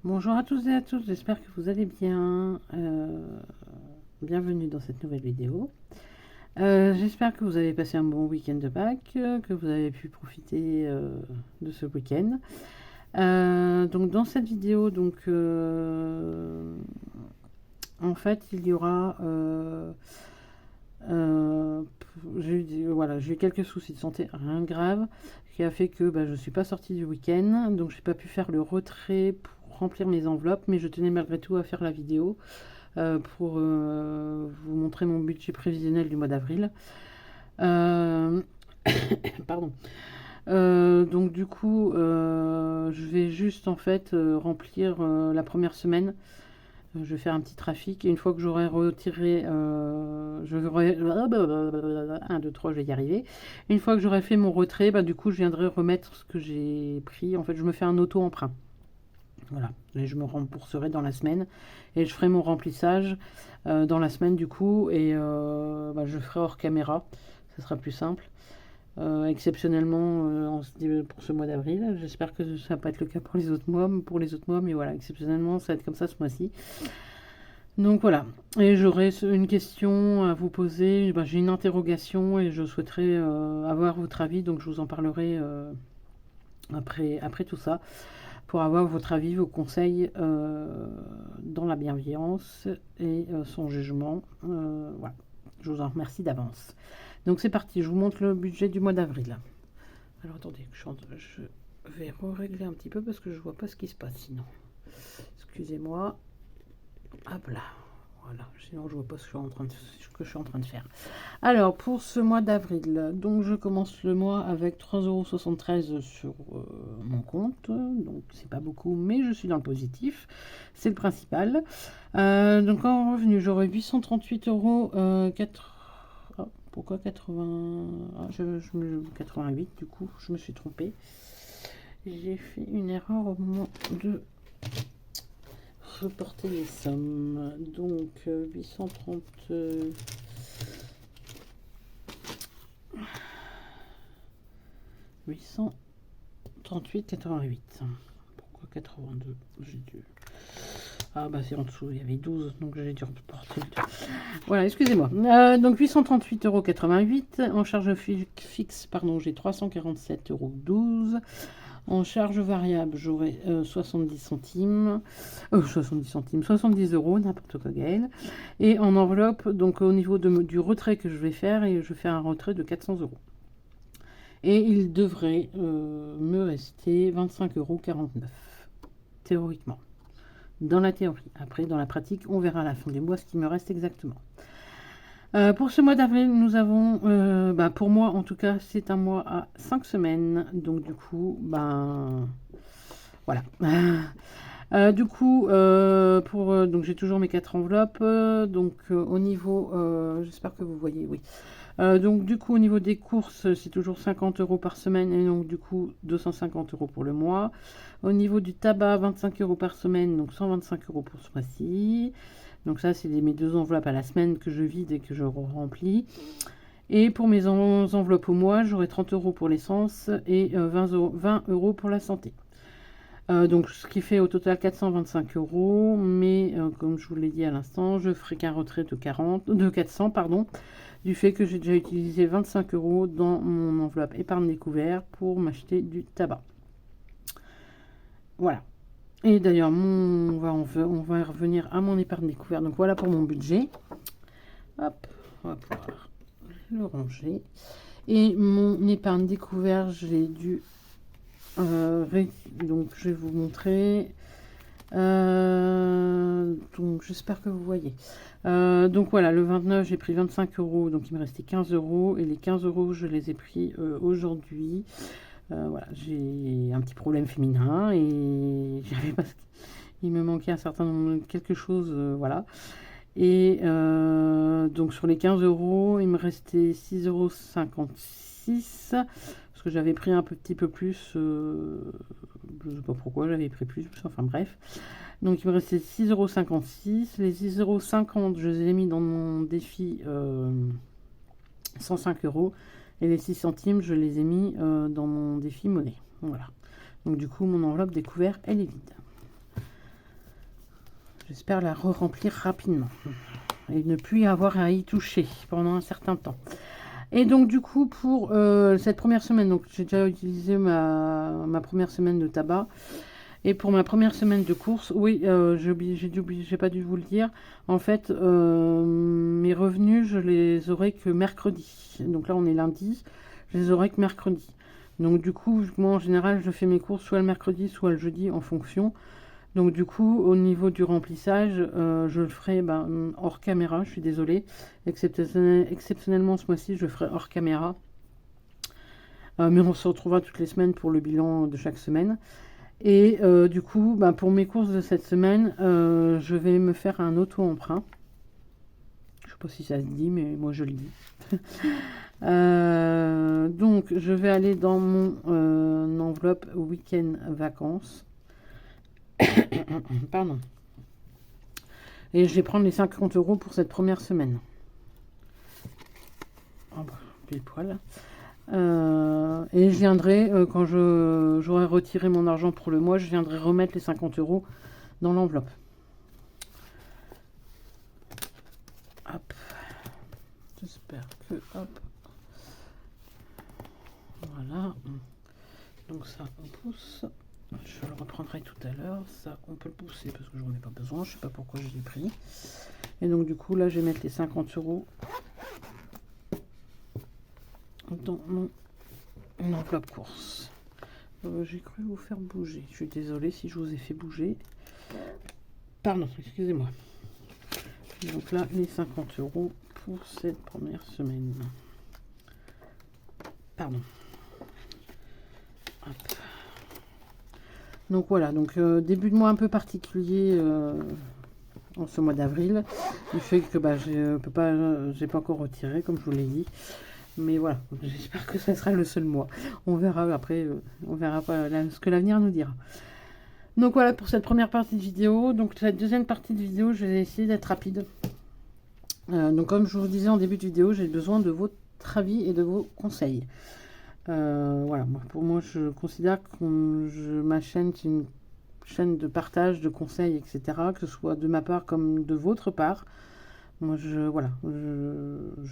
Bonjour à tous et à toutes, j'espère que vous allez bien. Bienvenue dans cette nouvelle vidéo. J'espère que vous avez passé un bon week-end de Pâques, que vous avez pu profiter de ce week-end. Donc dans cette vidéo, en fait, il y aura... j'ai eu quelques soucis de santé, rien de grave, qui a fait que je ne suis pas sortie du week-end, donc j'ai pas pu faire le retrait pour remplir mes enveloppes, mais je tenais malgré tout à faire la vidéo pour vous montrer mon budget prévisionnel du mois d'avril. Euh, Pardon. Donc du coup, je vais juste en fait remplir la première semaine. Je vais faire un petit trafic et une fois que j'aurai retiré, je vais 1, 2, 3, je vais y arriver. Une fois que j'aurai fait mon retrait, du coup, je viendrai remettre ce que j'ai pris. En fait, je me fais un auto-emprunt. Voilà, et je me rembourserai dans la semaine et je ferai mon remplissage dans la semaine du coup et je ferai hors caméra, ça sera plus simple. Exceptionnellement, on se dit pour ce mois d'avril, j'espère que ça va pas être le cas pour les autres mois, mais voilà, exceptionnellement, ça va être comme ça ce mois-ci. Donc voilà, et j'aurais une question à vous poser, j'ai une interrogation et je souhaiterais avoir votre avis, donc je vous en parlerai après tout ça, pour avoir votre avis, vos conseils dans la bienveillance et son jugement. Voilà, je vous en remercie d'avance. Donc c'est parti, je vous montre le budget du mois d'avril. Alors attendez, je vais régler un petit peu parce que je vois pas ce qui se passe sinon. Excusez-moi. Hop là. Voilà, sinon je vois pas ce que je suis en train de faire. Alors pour ce mois d'avril, donc je commence le mois avec 3,73 € sur mon compte. Donc c'est pas beaucoup, mais je suis dans le positif. C'est le principal. Donc en revenu, j'aurai 838 €. Pourquoi 80 88 du coup, je me suis trompée. J'ai fait une erreur au moment de reporter les sommes. Donc 830 838,88. Pourquoi 82? J'ai dû... Ah c'est en dessous, il y avait 12, donc j'ai dû reporter. Voilà, excusez-moi. Donc 838,88 €. En charge fixe, pardon, j'ai 347,12 €. En charge variable, j'aurai 70 centimes. 70 €, n'importe quoi, Gaël. Et en enveloppe, donc au niveau du retrait que je vais faire, et je fais un retrait de 400 €. Et il devrait me rester 25,49 €, théoriquement. Dans la théorie. Après, dans la pratique, on verra à la fin du mois ce qui me reste exactement. Pour ce mois d'avril, nous avons, pour moi en tout cas, c'est un mois à 5 semaines. Donc du coup, voilà. Du coup, donc j'ai toujours mes 4 enveloppes. Au niveau, j'espère que vous voyez, oui. Donc du coup, au niveau des courses, c'est toujours 50 € par semaine et donc du coup 250 € pour le mois. Au niveau du tabac, 25 € par semaine, donc 125 € pour ce mois-ci. Donc ça, c'est mes 2 enveloppes à la semaine que je vide et que je remplis. Et pour mes enveloppes au mois, j'aurai 30 € pour l'essence et 20 € pour la santé. Donc ce qui fait au total 425 €, mais comme je vous l'ai dit à l'instant, je ferai qu'un retrait de 400, pardon, du fait que j'ai déjà utilisé 25 € dans mon enveloppe épargne découvert pour m'acheter du tabac. Voilà. Et d'ailleurs, on va revenir à mon épargne découvert. Donc voilà pour mon budget. Hop, on va pouvoir le ranger. Et mon épargne découvert, j'ai dû... donc je vais vous montrer. Donc j'espère que vous voyez. Donc voilà, le 29 j'ai pris 25 €, donc il me restait 15 € et les 15 € je les ai pris aujourd'hui. Voilà, j'ai un petit problème féminin et j'avais pas, il me manquait un certain nombre, quelque chose, voilà. Et donc sur les 15 €, il me restait 6,56 € parce que j'avais pris un petit peu plus, je sais pas pourquoi j'avais pris plus, enfin bref. Donc il me restait 6,56 €. Les 6,50 € je les ai mis dans mon défi 105 € et les 6 centimes je les ai mis dans mon défi monnaie. Voilà. Donc du coup mon enveloppe découvert elle est vide. J'espère la re-remplir rapidement et ne plus y avoir à y toucher pendant un certain temps. Et donc du coup pour cette première semaine, donc j'ai déjà utilisé ma première semaine de tabac. Et pour ma première semaine de course, oui, j'ai pas dû vous le dire. En fait, mes revenus, je les aurai que mercredi. Donc là, on est lundi, je les aurai que mercredi. Donc du coup, moi en général, je fais mes courses soit le mercredi, soit le jeudi en fonction. Donc du coup, au niveau du remplissage, je le ferai hors caméra, je suis désolée. Exceptionnellement, ce mois-ci, je le ferai hors caméra. Mais on se retrouvera toutes les semaines pour le bilan de chaque semaine. Et du coup, pour mes courses de cette semaine, je vais me faire un auto-emprunt. Je ne sais pas si ça se dit, mais moi je le dis. Donc, je vais aller dans mon enveloppe week-end vacances. Pardon. Et je vais prendre les 50 € pour cette première semaine. Oh bah, pile poil. Et je viendrai, quand j'aurai retiré mon argent pour le mois, je viendrai remettre les 50 € dans l'enveloppe. Hop. J'espère que... Hop. Voilà. Donc ça, on pousse. Je le reprendrai tout à l'heure. Ça, on peut le pousser parce que j'en ai pas besoin. Je sais pas pourquoi je l'ai pris. Et donc du coup, là, je vais mettre les 50 € dans mon enveloppe course. J'ai cru vous faire bouger. Je suis désolée si je vous ai fait bouger. Pardon, excusez-moi. Donc là, les 50 € pour cette première semaine. Pardon. Hop. Donc voilà, donc début de mois un peu particulier en ce mois d'avril. Du fait que j'ai pas encore retiré, comme je vous l'ai dit. Mais voilà, j'espère que ça sera le seul mois. On verra après, on verra pas ce que l'avenir nous dira. Donc voilà pour cette première partie de vidéo. Donc cette deuxième partie de vidéo, je vais essayer d'être rapide. Donc comme je vous disais en début de vidéo, j'ai besoin de votre avis et de vos conseils. Voilà, pour moi, je considère que ma chaîne, c'est une chaîne de partage, de conseils, etc. Que ce soit de ma part comme de votre part. Moi, je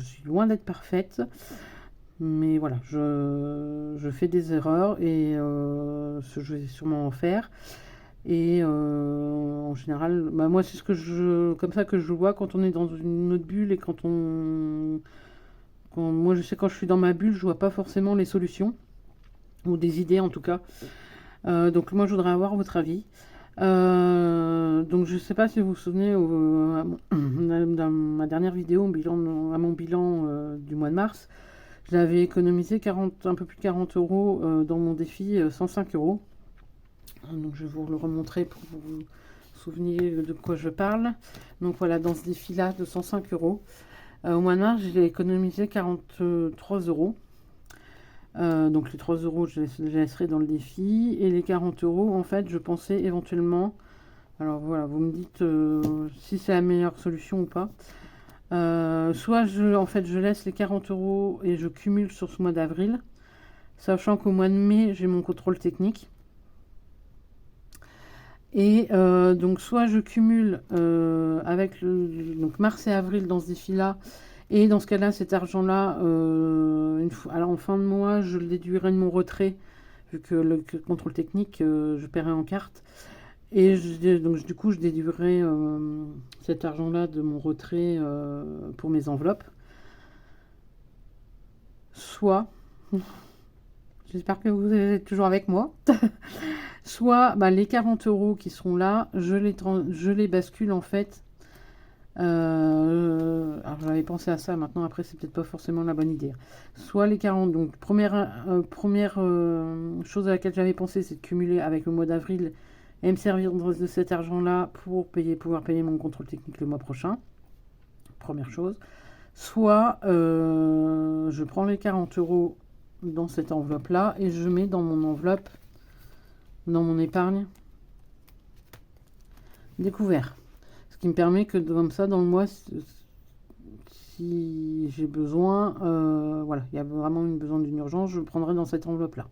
suis loin d'être parfaite, mais voilà, je fais des erreurs et je vais sûrement en faire. Et en général, moi, c'est comme ça que je vois quand on est dans une autre bulle et moi, je sais quand je suis dans ma bulle, je vois pas forcément les solutions ou des idées en tout cas. Donc moi, je voudrais avoir votre avis. Donc je sais pas si vous vous souvenez dans ma dernière vidéo à mon bilan du mois de mars, j'avais économisé un peu plus de 40 € dans mon défi 105 €. Donc je vais vous le remontrer pour vous souvenir de quoi je parle. Donc voilà, dans ce défi là de 105 €, au mois de mars j'ai économisé 43 €. Donc les 3 € je les laisserai dans le défi, et les 40 € en fait je pensais éventuellement, alors voilà, vous me dites si c'est la meilleure solution ou pas. Soit je laisse les 40 € et je cumule sur ce mois d'avril, sachant qu'au mois de mai j'ai mon contrôle technique. Et donc soit je cumule avec donc mars et avril dans ce défi là. Et dans ce cas-là, cet argent-là, en fin de mois, je le déduirai de mon retrait, vu que le contrôle technique, je paierai en carte. Et donc, du coup, je déduirai cet argent-là de mon retrait pour mes enveloppes. Soit, j'espère que vous êtes toujours avec moi, soit les 40 € qui seront là, je les bascule en fait. Alors j'avais pensé à ça, maintenant après c'est peut-être pas forcément la bonne idée. Soit les 40, donc première chose à laquelle j'avais pensé, c'est de cumuler avec le mois d'avril et me servir de cet argent là pour pouvoir payer mon contrôle technique le mois prochain. Première chose. Soit je prends les 40 € dans cette enveloppe là et je mets dans mon enveloppe, dans mon épargne découvert. Qui me permet que comme ça dans le mois, si j'ai besoin, voilà, il y a vraiment besoin d'une urgence, je le prendrai dans cette enveloppe là.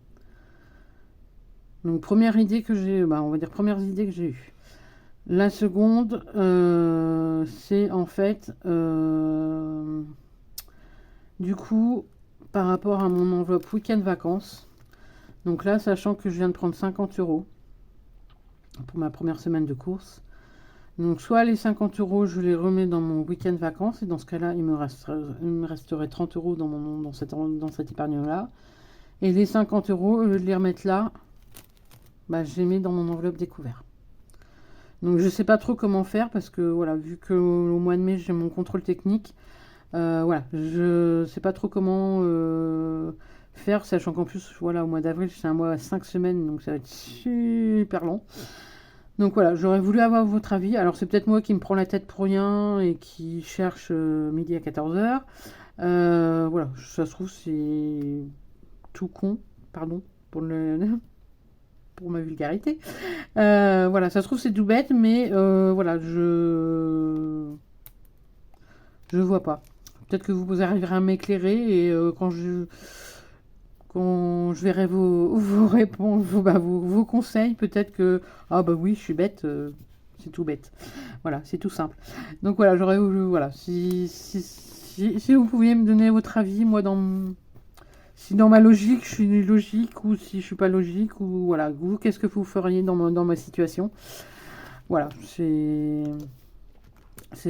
Donc première idée que j'ai, on va dire premières idées que j'ai eues. La seconde, c'est en fait, du coup, par rapport à mon enveloppe week-end vacances. Donc là, sachant que je viens de prendre 50 euros pour ma première semaine de course. Donc soit les 50 euros, je les remets dans mon week-end vacances, et dans ce cas-là, il me resterait 30 euros dans cette épargne-là. Et les 50 euros, au lieu de les remettre là, bah, je les mets dans mon enveloppe découvert. Donc je ne sais pas trop comment faire, parce que voilà, vu qu'au mois de mai, j'ai mon contrôle technique, voilà, je ne sais pas trop comment faire, sachant qu'en plus, voilà, au mois d'avril, c'est un mois à 5 semaines, donc ça va être super long. Donc voilà, j'aurais voulu avoir votre avis. Alors c'est peut-être moi qui me prends la tête pour rien et qui cherche midi à 14h. Voilà, ça se trouve c'est tout con, pardon pour, pour ma vulgarité. Voilà, ça se trouve c'est tout bête, mais voilà, je vois pas. Peut-être que vous arriverez à m'éclairer, et quand je verrai vos réponses, vos conseils, peut-être que ah bah oui, je suis bête, c'est tout bête. Voilà, c'est tout simple. Donc voilà, j'aurais voulu, voilà, si vous pouviez me donner votre avis, moi si dans ma logique je suis logique, ou si je suis pas logique, ou voilà, vous, qu'est-ce que vous feriez dans ma situation? Voilà, c'est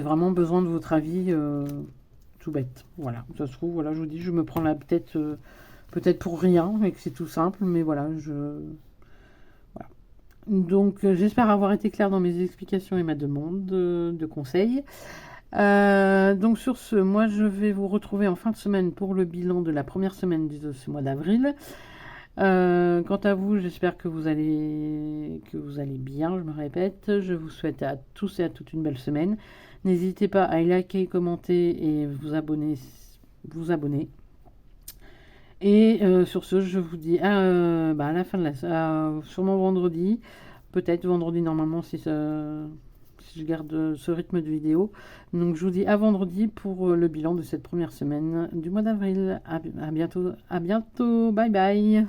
vraiment besoin de votre avis, tout bête. Voilà, ça se trouve, voilà, je vous dis, je me prends la tête, peut-être pour rien, et que c'est tout simple, mais voilà, voilà. Donc j'espère avoir été claire dans mes explications et ma demande de conseils. Donc sur ce, moi je vais vous retrouver en fin de semaine pour le bilan de la première semaine de ce mois d'avril. Quant à vous, j'espère que vous allez bien, je me répète. Je vous souhaite à tous et à toutes une belle semaine. N'hésitez pas à liker, commenter et vous abonner. Et sur ce, je vous dis à la fin de sûrement vendredi, peut-être vendredi normalement si je garde ce rythme de vidéo. Donc je vous dis à vendredi pour le bilan de cette première semaine du mois d'avril. À bientôt, bye bye.